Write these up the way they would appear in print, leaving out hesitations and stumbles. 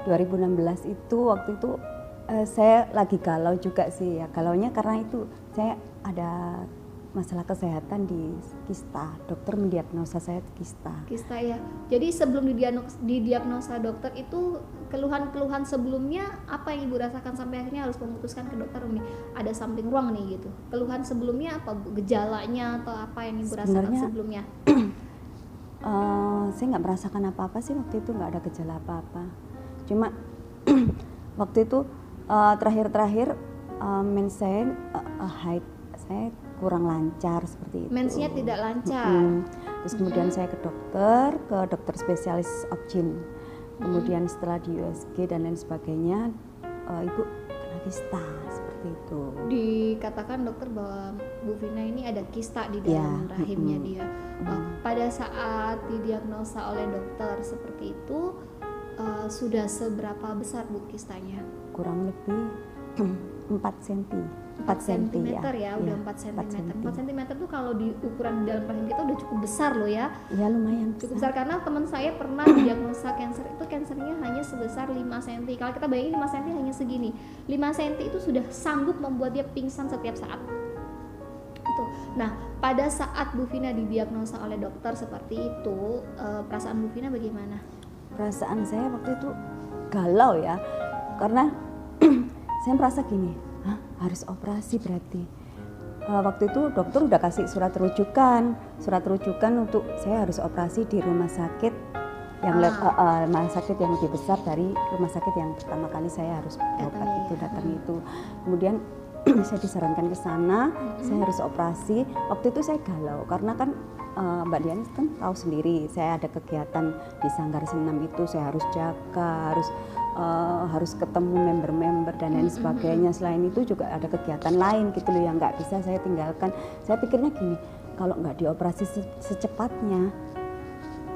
2016 itu waktu itu saya lagi galau juga sih ya. Galaunya karena itu saya ada masalah kesehatan di kista. Dokter mendiagnosa saya kista. Kista ya. Jadi sebelum didiagnosa dokter itu keluhan-keluhan sebelumnya apa yang Ibu rasakan sampai akhirnya harus memutuskan ke dokter Umi ada something wrong nih gitu. Keluhan sebelumnya apa Bu? Gejalanya atau apa yang Ibu rasakan sebelumnya? Saya nggak merasakan apa-apa sih waktu itu, nggak ada gejala apa-apa. Cuma waktu itu terakhir mens saya haid saya kurang lancar seperti itu. Mensnya tidak lancar. Terus kemudian saya ke dokter spesialis obgyn. Kemudian setelah di USG dan lain sebagainya, ibu kena kista seperti itu. Dikatakan dokter bahwa Bu Vina ini ada kista di dalam rahimnya dia. Pada saat didiagnosa oleh dokter seperti itu, sudah seberapa besar Bu kistanya? Kurang lebih 4 cm. 4 cm ya, udah 4 cm. 4 cm tuh kalau di ukuran di dalam rahim kita udah cukup besar loh ya. Iya lumayan cukup besar karena teman saya pernah diagnosa kanker itu kansernya hanya sebesar 5 cm. Kalau kita bayangin 5 cm hanya segini. 5 cm itu sudah sanggup membuat dia pingsan setiap saat. Itu. Nah, pada saat Bu Vina didiagnosa oleh dokter seperti itu, perasaan Bu Vina bagaimana? Perasaan saya waktu itu galau ya. Karena saya merasa gini, harus operasi berarti. Waktu itu dokter udah kasih surat rujukan untuk saya harus operasi di rumah sakit yang rumah sakit yang lebih besar dari rumah sakit yang pertama kali saya harus datang itu. Kemudian saya disarankan ke sana, saya harus operasi. Waktu itu saya galau karena kan Mbak Dian kan tahu sendiri, saya ada kegiatan di Sanggar Senam itu, saya harus jaga, harus ketemu member-member dan lain sebagainya. Selain itu juga ada kegiatan lain gitu loh yang nggak bisa saya tinggalkan. Saya pikirnya gini, kalau nggak dioperasi secepatnya,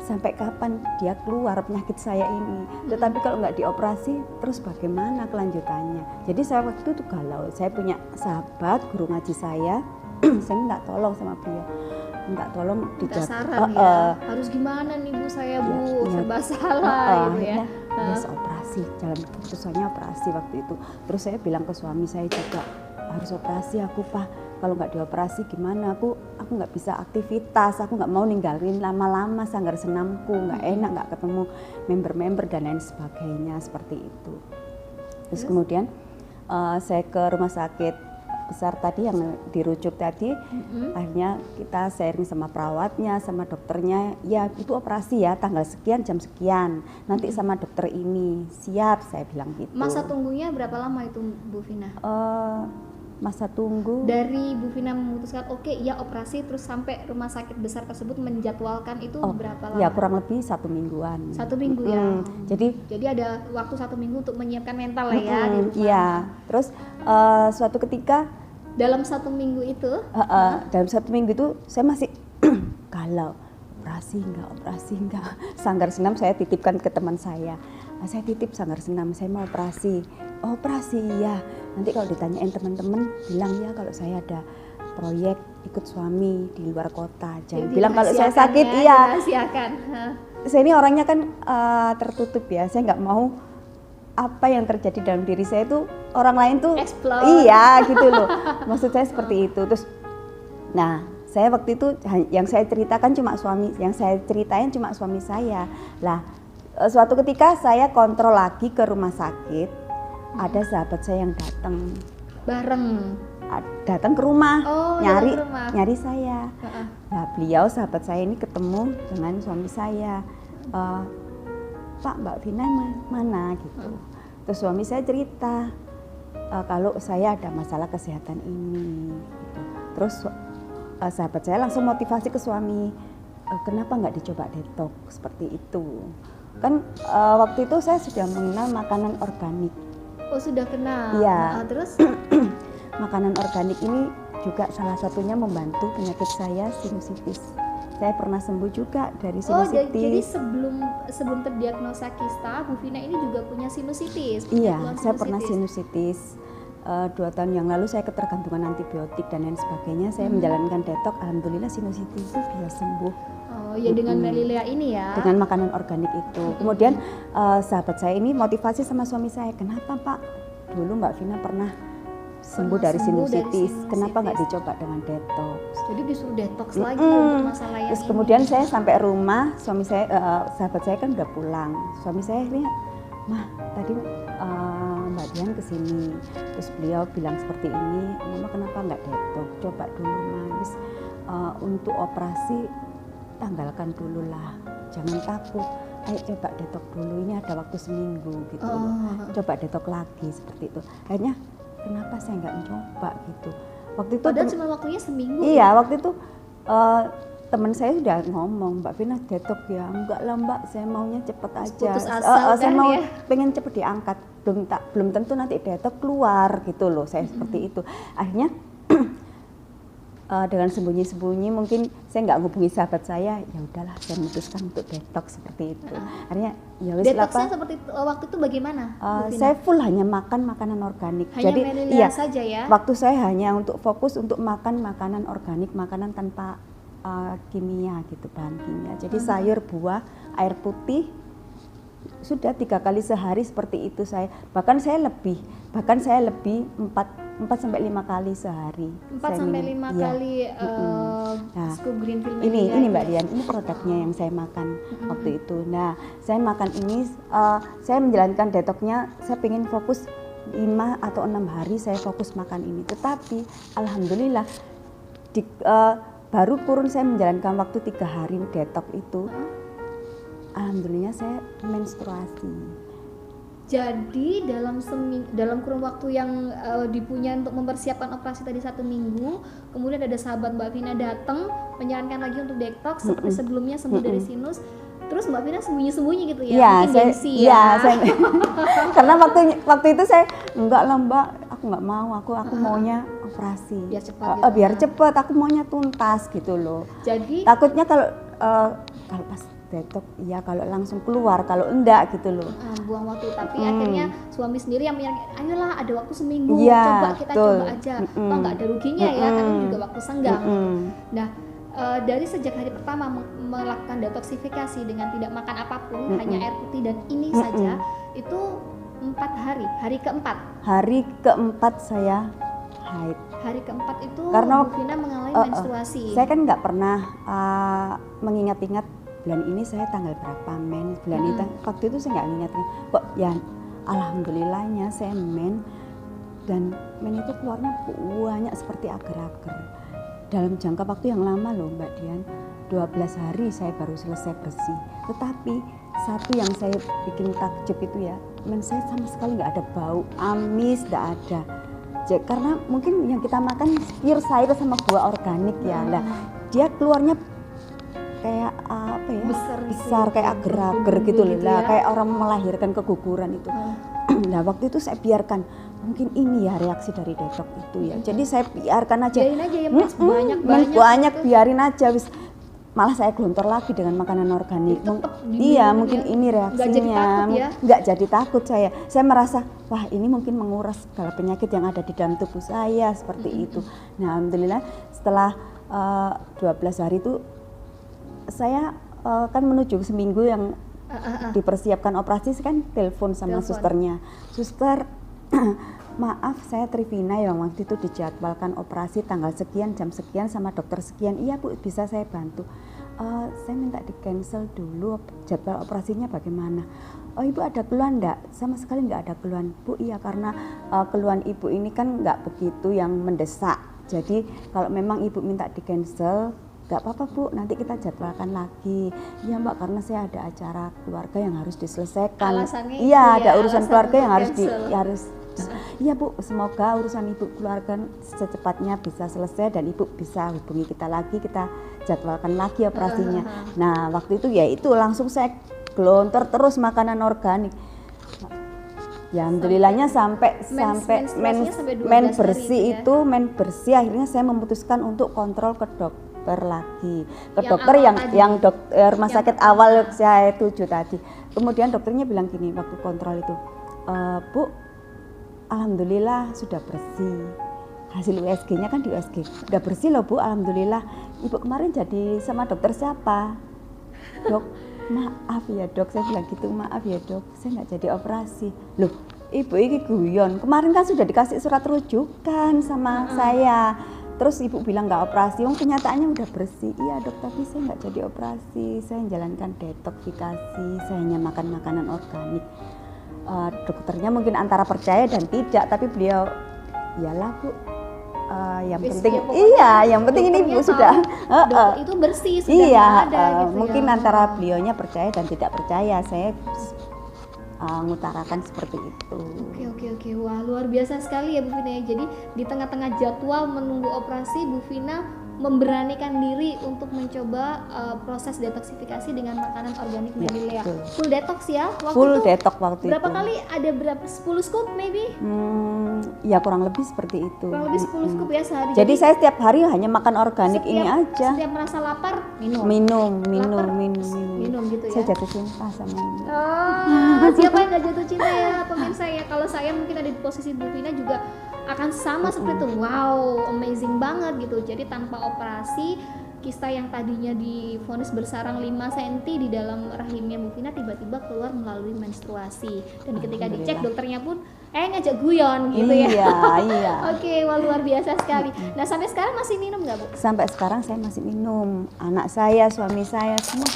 sampai kapan dia keluar penyakit saya ini. Tetapi kalau nggak dioperasi, terus bagaimana kelanjutannya? Jadi saya waktu itu galau. Saya punya sahabat guru ngaji saya minta tolong sama beliau. Minta tolong dijaga. Saran ya. Harus gimana nih Bu saya Bu, serba salah gitu ya. Harus operasi, jalan keputusannya operasi waktu itu. Terus saya bilang ke suami saya juga, harus operasi aku Pak. Kalau nggak dioperasi gimana? Aku nggak bisa aktivitas, aku nggak mau ninggalin lama-lama Sanggar Senamku, nggak enak, nggak ketemu member-member dan lain sebagainya seperti itu. Terus kemudian saya ke rumah sakit besar tadi yang dirujuk tadi, akhirnya kita sharing sama perawatnya, sama dokternya, ya itu operasi ya tanggal sekian jam sekian, nanti sama dokter ini, siap saya bilang gitu. Masa tunggunya berapa lama itu Bu Vina? Masa tunggu dari Bu Vina memutuskan oke, ya operasi terus sampai rumah sakit besar tersebut menjadwalkan itu berapa lama? Ya kurang lebih 1 mingguan. 1 minggu ya. Jadi ada waktu 1 minggu untuk menyiapkan mental lah ya di rumah. Iya. Terus suatu ketika dalam 1 minggu itu dalam 1 minggu itu saya masih galau, operasi enggak. Sanggar Senam saya titipkan ke teman saya. Saya titip Sanggar Senam, saya mau operasi. Oh, operasi ya. Nanti kalau ditanyain teman-teman bilang ya kalau saya ada proyek ikut suami di luar kota. Jangan bilang kalau saya sakit ya, iya. Saya ini orangnya kan tertutup ya. Saya nggak mau apa yang terjadi dalam diri saya itu orang lain tuh explode. Iya gitu loh. Maksud saya seperti itu. Terus nah, saya waktu itu yang saya ceritakan cuma suami saya. Lah, suatu ketika saya kontrol lagi ke rumah sakit, ada sahabat saya yang datang ke rumah, nyari saya. Nah, beliau sahabat saya ini ketemu dengan suami saya. Pak, Mbak Vina mana gitu. Terus suami saya cerita kalau saya ada masalah kesehatan ini gitu. Terus sahabat saya langsung motivasi ke suami, kenapa nggak dicoba detox seperti itu. Kan waktu itu saya sudah mengenal makanan organik. Oh, sudah kenal. Iya. Terus makanan organik ini juga salah satunya membantu penyakit saya sinusitis. Saya pernah sembuh juga dari sinusitis. Oh, jadi sebelum terdiagnosa kista, Bu Vina ini juga punya sinusitis. Iya, saya pernah sinusitis. 2 tahun yang lalu saya ketergantungan antibiotik dan lain sebagainya. Saya menjalankan detox, alhamdulillah sinusitis itu bisa sembuh. Oh ya, dengan Melilea ini ya. Dengan makanan organik itu. Kemudian sahabat saya ini motivasi sama suami saya, kenapa Pak? Dulu Mbak Vina pernah sembuh dari sinusitis, kenapa nggak dicoba dengan detox? Jadi disuruh detox lagi untuk masalah yang Terus kemudian saya sampai rumah, suami saya, sahabat saya kan udah pulang. Suami saya akhirnya, Mah tadi Mbak Dian kesini, terus beliau bilang seperti ini, Mama kenapa nggak detox? Coba dulu Mas, untuk operasi tanggalkan dulu lah, jangan takut. Ayo coba detox dulu, ini ada waktu seminggu gitu. Coba detox lagi seperti itu. Akhirnya kenapa saya nggak mencoba gitu. Waktu itu padahal cuma waktunya seminggu. Iya, waktu itu teman saya sudah ngomong, Mbak Vina detox ya. Enggak lah Mbak, saya maunya cepet aja. Putus asa saya kan mau ya? pengen cepet diangkat. Belum tentu nanti detox keluar gitu loh. Saya seperti itu. Akhirnya dengan sembunyi-sembunyi mungkin saya nggak hubungi sahabat saya, ya udahlah saya memutuskan untuk detox seperti itu. Akhirnya ya wis lah Detoxnya seperti waktu itu bagaimana? saya full hanya makan makanan organik. Hanya Jadi Melilea saja ya? waktu saya hanya untuk fokus untuk makan makanan organik, makanan tanpa kimia gitu, bahan kimia. Jadi sayur, buah, air putih, sudah 3 kali sehari seperti itu saya. Bahkan saya lebih 4 sampai 5 kali sehari. 4 sampai 5 kali Nah, scoop green tea ini Melilea Mbak ya? Dian, ini produknya yang saya makan waktu itu. Nah, saya makan ini, saya menjalankan detoxnya, saya ingin fokus 5 atau 6 hari saya fokus makan ini. Tetapi alhamdulillah baru kurun saya menjalankan waktu 3 hari detox itu, alhamdulillah saya menstruasi. Jadi dalam kurun waktu yang dipunya untuk mempersiapkan operasi tadi 1 minggu, kemudian ada sahabat Mbak Vina datang menyarankan lagi untuk detox seperti sebelumnya sembuh dari sinus. Terus Mbak Vina sembunyi-sembunyi gitu ya? Iya, mungkin gengsi ya. Karena waktu itu saya enggak lah Mbak, aku nggak mau, aku maunya operasi. Biar cepat gitu. Biar cepat, aku maunya tuntas gitu loh. Jadi Takutnya kalau pas detox, iya kalau langsung keluar, kalau enggak gitu loh. buang waktu, tapi akhirnya suami sendiri yang menyarankan, ayolah ada waktu seminggu, Iya, coba kita betul. coba aja, toh nggak ada ruginya ya, kan itu juga waktu senggang. Nah, dari sejak hari pertama melakukan detoksifikasi dengan tidak makan apapun, hanya air putih dan ini saja, itu 4 hari, hari keempat. Hari keempat saya haid. Hari keempat itu Karena Bu Vina mengalami menstruasi. Saya kan nggak pernah mengingat-ingat bulan ini saya tanggal berapa men, bulan itu waktu itu saya nggak ingat-ingat kok ya, alhamdulillahnya saya men, dan men itu keluarnya banyak seperti agar-agar dalam jangka waktu yang lama loh Mbak Dian. 12 hari saya baru selesai bersih. Tetapi satu yang saya bikin takjub itu ya, men saya sama sekali nggak ada bau amis, nggak ada. Karena mungkin yang kita makan pure sayur sama buah organik ya, lah dia keluarnya kayak apa ya, besar kayak agar-agar gitu loh, lah kayak orang melahirkan keguguran itu. Nah waktu itu saya biarkan, mungkin ini ya reaksi dari detox itu ya. Jadi saya biarkan aja. Biarin aja ya Mas, banyak biarin aja wis. Malah saya gelontor lagi dengan makanan organik. Iya, mungkin ini reaksinya. Nggak jadi takut saya. Saya merasa, wah ini mungkin menguras segala penyakit yang ada di dalam tubuh saya seperti itu. Nah, alhamdulillah setelah 12 hari itu saya kan menuju seminggu yang dipersiapkan operasi, kan telepon sama susternya. Suster, maaf saya Trivina yang waktu itu dijadwalkan operasi tanggal sekian, jam sekian sama dokter sekian. Iya Bu, bisa saya bantu. Saya minta di cancel dulu jadwal operasinya bagaimana. Oh Ibu ada keluhan enggak? Sama sekali enggak ada keluhan. Bu iya, karena keluhan Ibu ini kan enggak begitu yang mendesak. Jadi kalau memang Ibu minta di cancel, gak apa-apa Bu, nanti kita jadwalkan lagi. Iya Mbak, karena saya ada acara keluarga yang harus diselesaikan. Alasannya iya, itu ada ya, urusan keluarga yang harus iya Bu, semoga urusan Ibu keluarga secepatnya bisa selesai dan Ibu bisa hubungi kita lagi, kita jadwalkan lagi operasinya. Nah waktu itu ya itu langsung saya gelontor terus makanan organik. Ya alhamdulillahnya sampai men bersih itu, men bersih akhirnya saya memutuskan untuk kontrol ke dokter lagi, ke dokter yang dokter rumah sakit awal saya tuju tadi. Kemudian dokternya bilang gini waktu kontrol itu, Bu, alhamdulillah sudah bersih. Hasil USG-nya kan di USG. Udah bersih loh Bu, alhamdulillah. Ibu kemarin jadi sama dokter siapa? Dok, maaf ya dok, saya bilang gitu, maaf ya dok, saya nggak jadi operasi. Loh, ibu ini guyon, kemarin kan sudah dikasih surat rujukan sama saya. Terus ibu bilang nggak operasi, kenyataannya udah bersih. Iya dok, tapi saya nggak jadi operasi, saya menjalankan detoksifikasi, saya hanya makan makanan organik. Dokternya mungkin antara percaya dan tidak, tapi beliau, iyalah Bu, yang penting yang penting ini Bu sudah itu bersih, sudah iya, nggak ada gitu mungkin ya. antara beliaunya percaya dan tidak percaya, saya mengutarakan seperti itu. Oke, wah luar biasa sekali ya Bu Vina ya. Jadi di tengah-tengah jadwal menunggu operasi, Bu Vina memberanikan diri untuk mencoba proses detoksifikasi dengan makanan organik Medilea. Full detox ya waktu full itu. detox waktu berapa itu. kali? Ada berapa? 10 scoop maybe? Ya kurang lebih seperti itu. Kurang lebih 10 scoop ya sehari. Jadi saya setiap hari hanya makan organik ini aja. Setiap merasa lapar, minum. Minum Gitu ya. Saya jatuh cinta sama ini. Siapa yang gak jatuh cinta ya pemirsa ya. Kalau saya mungkin ada di posisi Bu Vina juga akan sama seperti itu. Wow, amazing banget gitu. Jadi tanpa operasi, kista yang tadinya divonis bersarang 5 cm di dalam rahimnya Bu Vina tiba-tiba keluar melalui menstruasi. Dan ketika dicek dokternya pun ngajak guyon gitu ya. Iya. Oke, wah luar biasa sekali. Nah, sampai sekarang masih minum nggak Bu? Sampai sekarang saya masih minum. Anak saya, suami saya semua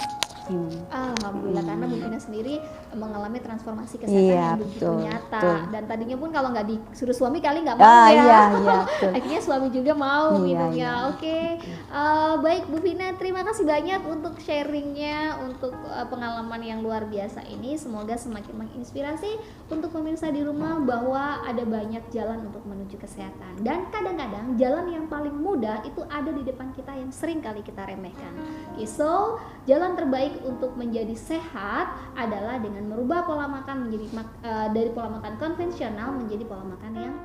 minum. Alhamdulillah, karena Bu Vina sendiri mengalami transformasi kesehatan yang begitu nyata. Dan tadinya pun kalau nggak disuruh suami kali nggak mau ya. Betul. Akhirnya suami juga mau minumnya. Iya. Oke. Baik Bu Vina, terima kasih banyak untuk sharingnya, untuk pengalaman yang luar biasa ini. Semoga semakin menginspirasi untuk pemirsa di rumah bahwa ada banyak jalan untuk menuju kesehatan. Dan kadang-kadang jalan yang paling mudah itu ada di depan kita yang sering kali kita remehkan. So, jalan terbaik untuk menjadi sehat adalah dengan merubah pola makan menjadi dari pola makan konvensional menjadi pola makan yang